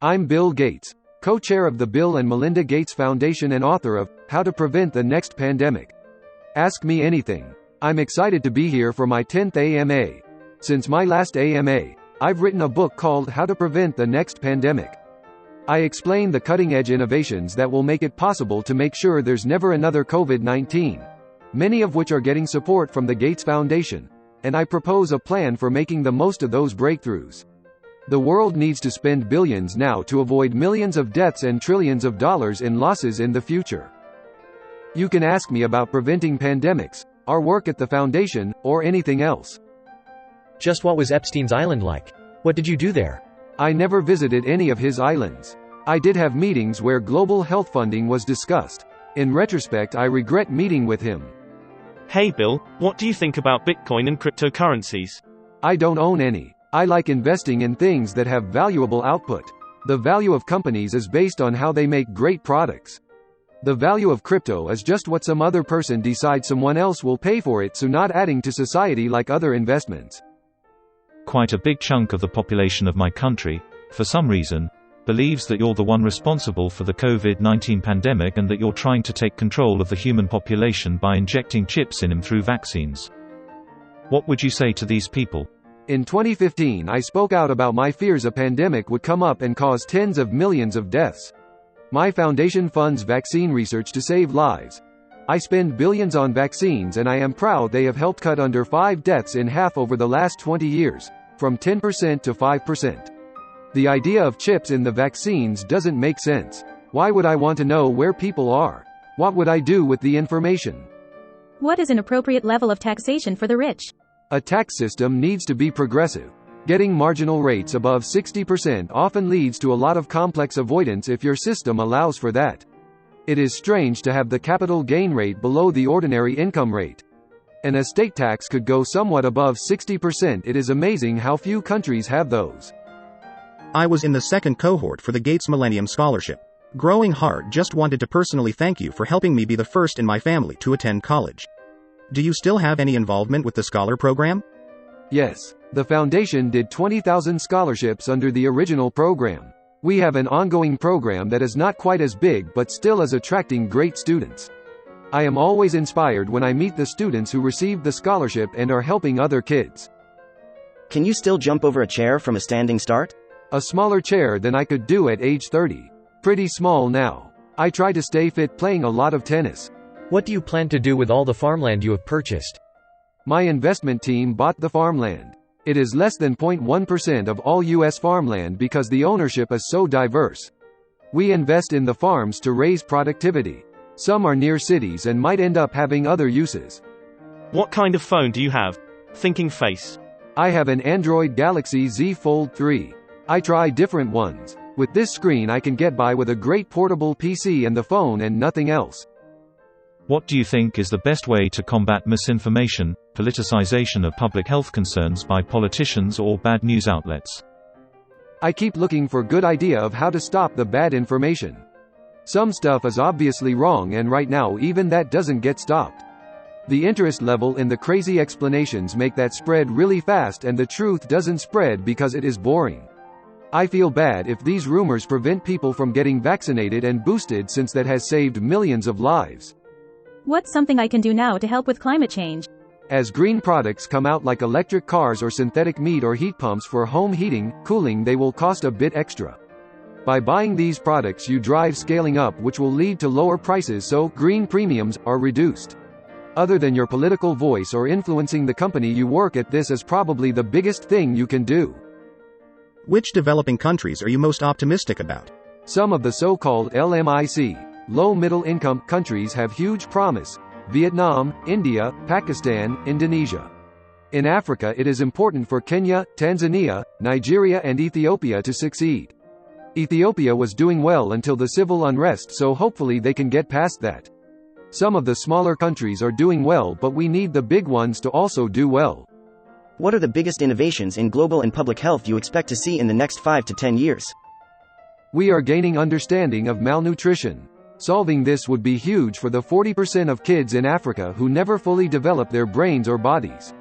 I'm Bill Gates, co-chair of the Bill and Melinda Gates Foundation and author of How to Prevent the Next Pandemic. Ask me anything. I'm excited to be here for my 10th AMA. Since my last AMA, I've written a book called How to Prevent the Next Pandemic. I explain the cutting-edge innovations that will make it possible to make sure there's never another COVID-19, many of which are getting support from the Gates Foundation, and I propose a plan for making the most of those breakthroughs. The world needs to spend billions now to avoid millions of deaths and trillions of dollars in losses in the future. You can ask me about preventing pandemics, our work at the foundation, or anything else. Just what was Epstein's island like? What did you do there? I never visited any of his islands. I did have meetings where global health funding was discussed. In retrospect, I regret meeting with him. Hey Bill, what do you think about Bitcoin and cryptocurrencies? I don't own any. I like investing in things that have valuable output. The value of companies is based on how they make great products. The value of crypto is just what some other person decides someone else will pay for it, so not adding to society like other investments. Quite a big chunk of the population of my country, for some reason, believes that you're the one responsible for the COVID-19 pandemic and that you're trying to take control of the human population by injecting chips in him through vaccines. What would you say to these people? In 2015, I spoke out about my fears a pandemic would come up and cause tens of millions of deaths. My foundation funds vaccine research to save lives. I spend billions on vaccines, and I am proud they have helped cut under 5 deaths in half over the last 20 years, from 10% to 5%. The idea of chips in the vaccines doesn't make sense. Why would I want to know where people are? What would I do with the information? What is an appropriate level of taxation for the rich? A tax system needs to be progressive. Getting marginal rates above 60% often leads to a lot of complex avoidance if your system allows for that. It is strange to have the capital gain rate below the ordinary income rate. An estate tax could go somewhat above 60%. It is amazing how few countries have those. I was in the second cohort for the Gates Millennium Scholarship. Growing Hard just wanted to personally thank you for helping me be the first in my family to attend college. Do you still have any involvement with the Scholar program? Yes. The foundation did 20,000 scholarships under the original program. We have an ongoing program that is not quite as big but still is attracting great students. I am always inspired when I meet the students who received the scholarship and are helping other kids. Can you still jump over a chair from a standing start? A smaller chair than I could do at age 30. Pretty small now. I try to stay fit playing a lot of tennis. What do you plan to do with all the farmland you have purchased? My investment team bought the farmland. It is less than 0.1% of all U.S. farmland because the ownership is so diverse. We invest in the farms to raise productivity. Some are near cities and might end up having other uses. What kind of phone do you have? Thinking face. I have an Android Galaxy Z Fold 3. I try different ones. With this screen I can get by with a great portable PC and the phone and nothing else. What do you think is the best way to combat misinformation, politicization of public health concerns by politicians or bad news outlets? I keep looking for good idea of how to stop the bad information. Some stuff is obviously wrong, and right now even that doesn't get stopped. The interest level in the crazy explanations make that spread really fast, and the truth doesn't spread because it is boring. I feel bad if these rumors prevent people from getting vaccinated and boosted, since that has saved millions of lives. What's something I can do now to help with climate change? As green products come out like electric cars or synthetic meat or heat pumps for home heating, cooling, they will cost a bit extra. By buying these products you drive scaling up, which will lead to lower prices, so green premiums are reduced. Other than your political voice or influencing the company you work at, this is probably the biggest thing you can do. Which developing countries are you most optimistic about? Some of the so-called LMIC, low-middle-income countries, have huge promise. Vietnam, India, Pakistan, Indonesia. In Africa it is important for Kenya, Tanzania, Nigeria and Ethiopia to succeed. Ethiopia was doing well until the civil unrest, so hopefully they can get past that. Some of the smaller countries are doing well, but we need the big ones to also do well. What are the biggest innovations in global and public health you expect to see in the next 5 to 10 years? We are gaining understanding of malnutrition. Solving this would be huge for the 40% of kids in Africa who never fully develop their brains or bodies.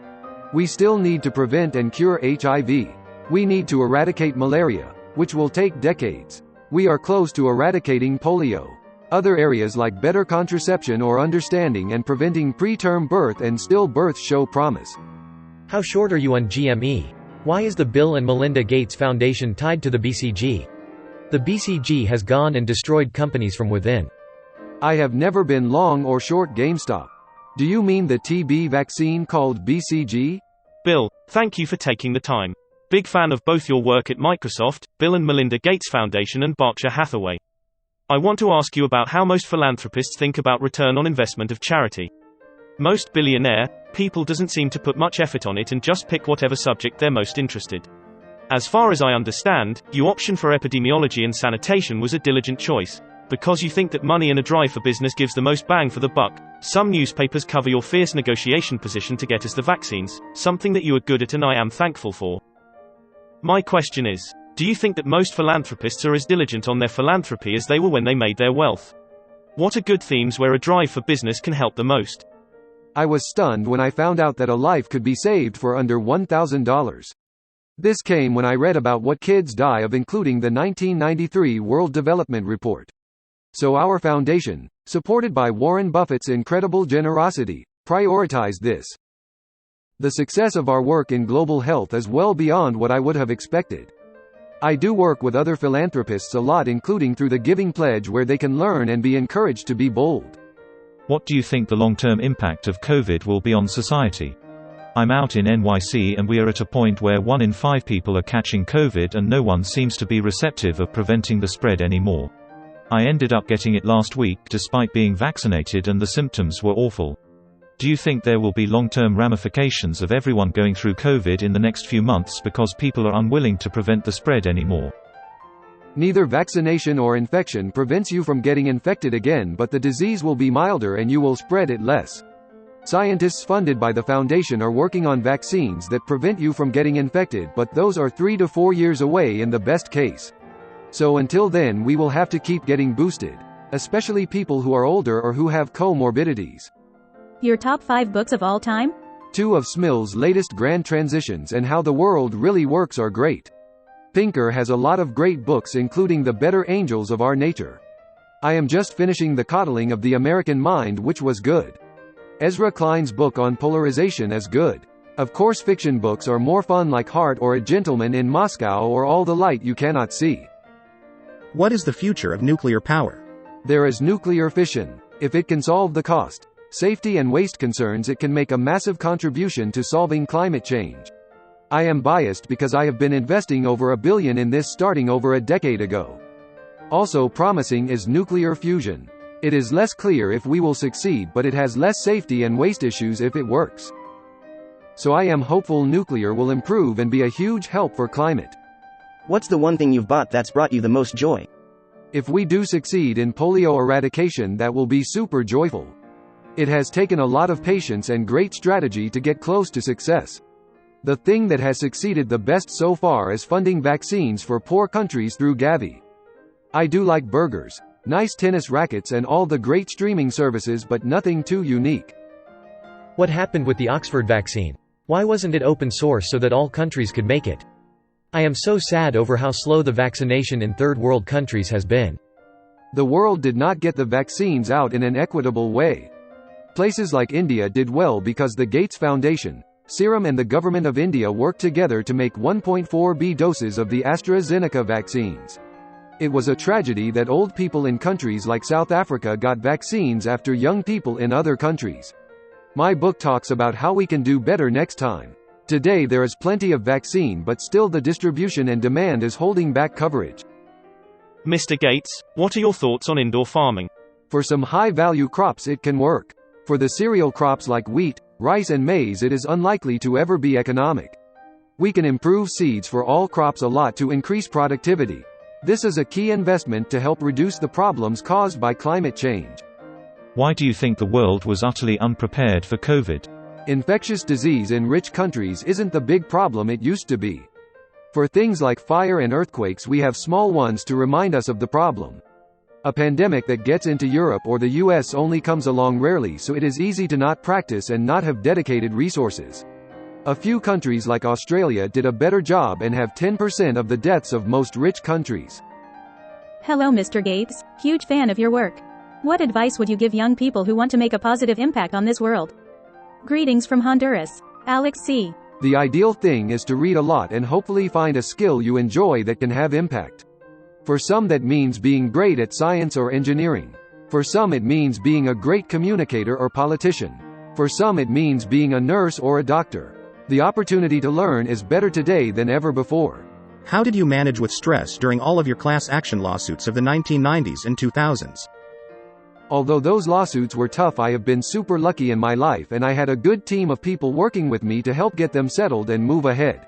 We still need to prevent and cure HIV. We need to eradicate malaria. which will take decades. We are close to eradicating polio. Other areas like better contraception or understanding and preventing preterm birth and stillbirth show promise. How short are you on GME? Why is the Bill and Melinda Gates Foundation tied to the BCG? The BCG has gone and destroyed companies from within. I have never been long or short GameStop. Do you mean the TB vaccine called BCG? Bill, thank you for taking the time. Big fan of both your work at Microsoft, Bill and Melinda Gates Foundation, and Berkshire Hathaway. I want to ask you about how most philanthropists think about return on investment of charity. Most billionaire people doesn't seem to put much effort on it and just pick whatever subject they're most interested. As far as I understand, your option for epidemiology and sanitation was a diligent choice. Because you think that money and a drive for business gives the most bang for the buck. Some newspapers cover your fierce negotiation position to get us the vaccines, something that you are good at and I am thankful for. My question is, do you think that most philanthropists are as diligent on their philanthropy as they were when they made their wealth? What are good themes where a drive for business can help the most? I was stunned when I found out that a life could be saved for under $1,000. This came when I read about what kids die of, including the 1993 World Development Report. So our foundation, supported by Warren Buffett's incredible generosity, prioritized this. The success of our work in global health is well beyond what I would have expected. I do work with other philanthropists a lot, including through the Giving Pledge, where they can learn and be encouraged to be bold. What do you think the long-term impact of COVID will be on society? I'm out in NYC and we are at a point where 1 in 5 people are catching COVID and no one seems to be receptive of preventing the spread anymore. I ended up getting it last week despite being vaccinated and the symptoms were awful. Do you think there will be long-term ramifications of everyone going through COVID in the next few months because people are unwilling to prevent the spread anymore? Neither vaccination or infection prevents you from getting infected again, but the disease will be milder and you will spread it less. Scientists funded by the foundation are working on vaccines that prevent you from getting infected, but those are 3 to 4 years away in the best case. So until then we will have to keep getting boosted, especially people who are older or who have comorbidities. Your top 5 books of all time? 2 of Smill's latest Grand Transitions and How the World Really Works are great. Pinker has a lot of great books, including The Better Angels of Our Nature. I am just finishing The Coddling of the American Mind, which was good. Ezra Klein's book on polarization is good. Of course, fiction books are more fun, like Heart or A Gentleman in Moscow or All the Light You Cannot See. What is the future of nuclear power? There is nuclear fission. If it can solve the cost, safety and waste concerns, it can make a massive contribution to solving climate change. I am biased because I have been investing over $1 billion in this starting over a decade ago. Also promising is nuclear fusion. It is less clear if we will succeed, but it has less safety and waste issues if it works. So I am hopeful nuclear will improve and be a huge help for climate. What's the one thing you've bought that's brought you the most joy? If we do succeed in polio eradication, that will be super joyful. It has taken a lot of patience and great strategy to get close to success. The thing that has succeeded the best so far is funding vaccines for poor countries through Gavi. I do like burgers, nice tennis rackets and all the great streaming services, but nothing too unique. What happened with the Oxford vaccine? Why wasn't it open source so that all countries could make it? I am so sad over how slow the vaccination in third world countries has been. The world did not get the vaccines out in an equitable way. Places like India did well because the Gates Foundation, Serum and the Government of India worked together to make 1.4 billion doses of the AstraZeneca vaccines. It was a tragedy that old people in countries like South Africa got vaccines after young people in other countries. My book talks about how we can do better next time. Today there is plenty of vaccine, but still the distribution and demand is holding back coverage. Mr. Gates, what are your thoughts on indoor farming? For some high-value crops it can work. For the cereal crops like wheat, rice and maize it is unlikely to ever be economic. We can improve seeds for all crops a lot to increase productivity. This is a key investment to help reduce the problems caused by climate change. Why do you think the world was utterly unprepared for COVID? Infectious disease in rich countries isn't the big problem it used to be. For things like fire and earthquakes we have small ones to remind us of the problem. A pandemic that gets into Europe or the US only comes along rarely, so it is easy to not practice and not have dedicated resources. A few countries like Australia did a better job and have 10% of the deaths of most rich countries. Hello Mr. Gates, huge fan of your work. What advice would you give young people who want to make a positive impact on this world? Greetings from Honduras. Alex C. The ideal thing is to read a lot and hopefully find a skill you enjoy that can have impact. For some that means being great at science or engineering. For some it means being a great communicator or politician. For some it means being a nurse or a doctor. The opportunity to learn is better today than ever before. How did you manage with stress during all of your class action lawsuits of the 1990s and 2000s? Although those lawsuits were tough, I have been super lucky in my life and I had a good team of people working with me to help get them settled and move ahead.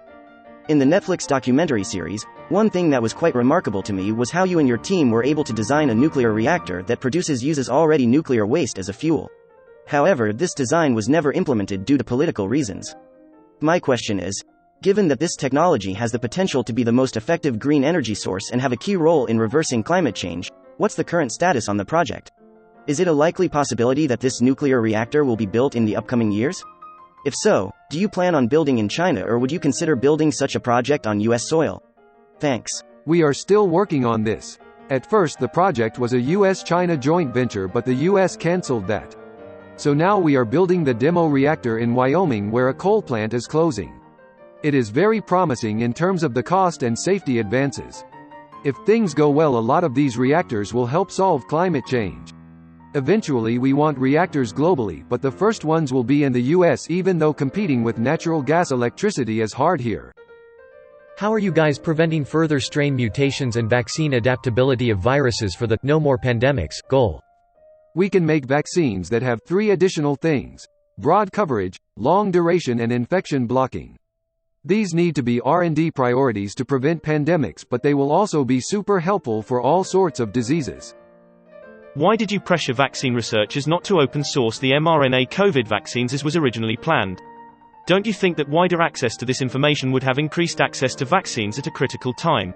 In the Netflix documentary series, one thing that was quite remarkable to me was how you and your team were able to design a nuclear reactor that uses already nuclear waste as a fuel. However, this design was never implemented due to political reasons. My question is, given that this technology has the potential to be the most effective green energy source and have a key role in reversing climate change, what's the current status on the project? Is it a likely possibility that this nuclear reactor will be built in the upcoming years? If so, do you plan on building in China or would you consider building such a project on US soil? Thanks. We are still working on this. At first the project was a US-China joint venture, but the US cancelled that. So now we are building the demo reactor in Wyoming where a coal plant is closing. It is very promising in terms of the cost and safety advances. If things go well, a lot of these reactors will help solve climate change. Eventually we want reactors globally, but the first ones will be in the US, even though competing with natural gas electricity is hard here. How are you guys preventing further strain mutations and vaccine adaptability of viruses for the "No More Pandemics" goal? We can make vaccines that have 3 additional things: broad coverage, long duration and infection blocking. These need to be R&D priorities to prevent pandemics, but they will also be super helpful for all sorts of diseases. Why did you pressure vaccine researchers not to open source the mRNA COVID vaccines as was originally planned? Don't you think that wider access to this information would have increased access to vaccines at a critical time?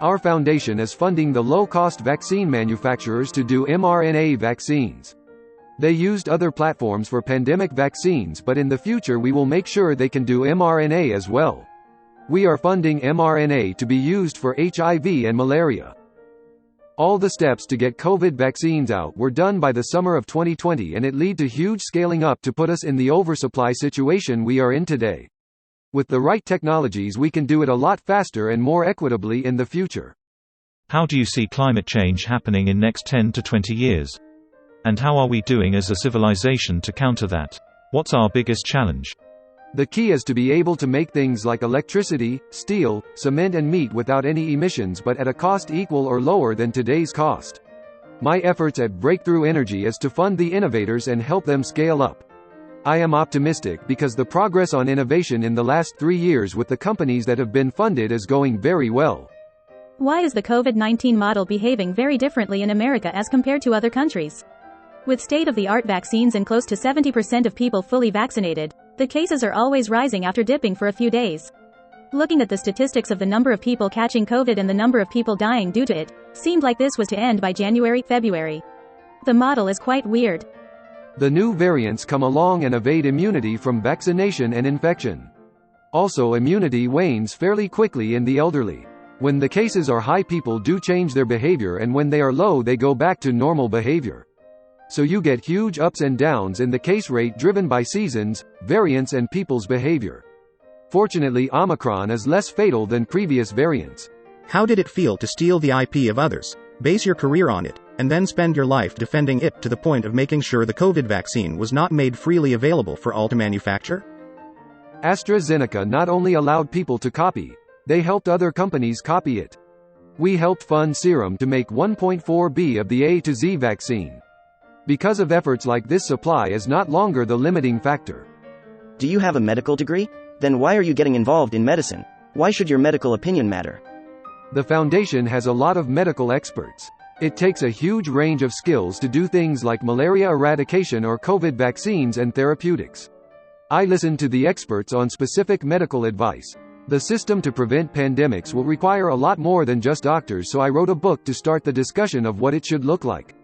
Our foundation is funding the low-cost vaccine manufacturers to do mRNA vaccines. They used other platforms for pandemic vaccines, but in the future we will make sure they can do mRNA as well. We are funding mRNA to be used for HIV and malaria. All the steps to get COVID vaccines out were done by the summer of 2020, and it led to huge scaling up to put us in the oversupply situation we are in today. With the right technologies we can do it a lot faster and more equitably in the future. How do you see climate change happening in next 10 to 20 years? And how are we doing as a civilization to counter that? What's our biggest challenge? The key is to be able to make things like electricity, steel, cement and meat without any emissions, but at a cost equal or lower than today's cost. My efforts at Breakthrough Energy is to fund the innovators and help them scale up. I am optimistic because the progress on innovation in the last 3 years with the companies that have been funded is going very well. Why is the COVID-19 model behaving very differently in America as compared to other countries? With state-of-the-art vaccines and close to 70% of people fully vaccinated, the cases are always rising after dipping for a few days. Looking at the statistics of the number of people catching COVID and the number of people dying due to it, seemed like this was to end by January, February. The model is quite weird. The new variants come along and evade immunity from vaccination and infection. Also, immunity wanes fairly quickly in the elderly. When the cases are high, people do change their behavior, and when they are low they go back to normal behavior. So you get huge ups and downs in the case rate driven by seasons, variants and people's behavior. Fortunately, Omicron is less fatal than previous variants. How did it feel to steal the IP of others, base your career on it, and then spend your life defending it to the point of making sure the COVID vaccine was not made freely available for all to manufacture? AstraZeneca not only allowed people to copy, they helped other companies copy it. We helped fund Serum to make 1.4B of the A to Z vaccine. Because of efforts like this, supply is not longer the limiting factor. Do you have a medical degree? Then why are you getting involved in medicine? Why should your medical opinion matter? The foundation has a lot of medical experts. It takes a huge range of skills to do things like malaria eradication or COVID vaccines and therapeutics. I listen to the experts on specific medical advice. The system to prevent pandemics will require a lot more than just doctors, so I wrote a book to start the discussion of what it should look like.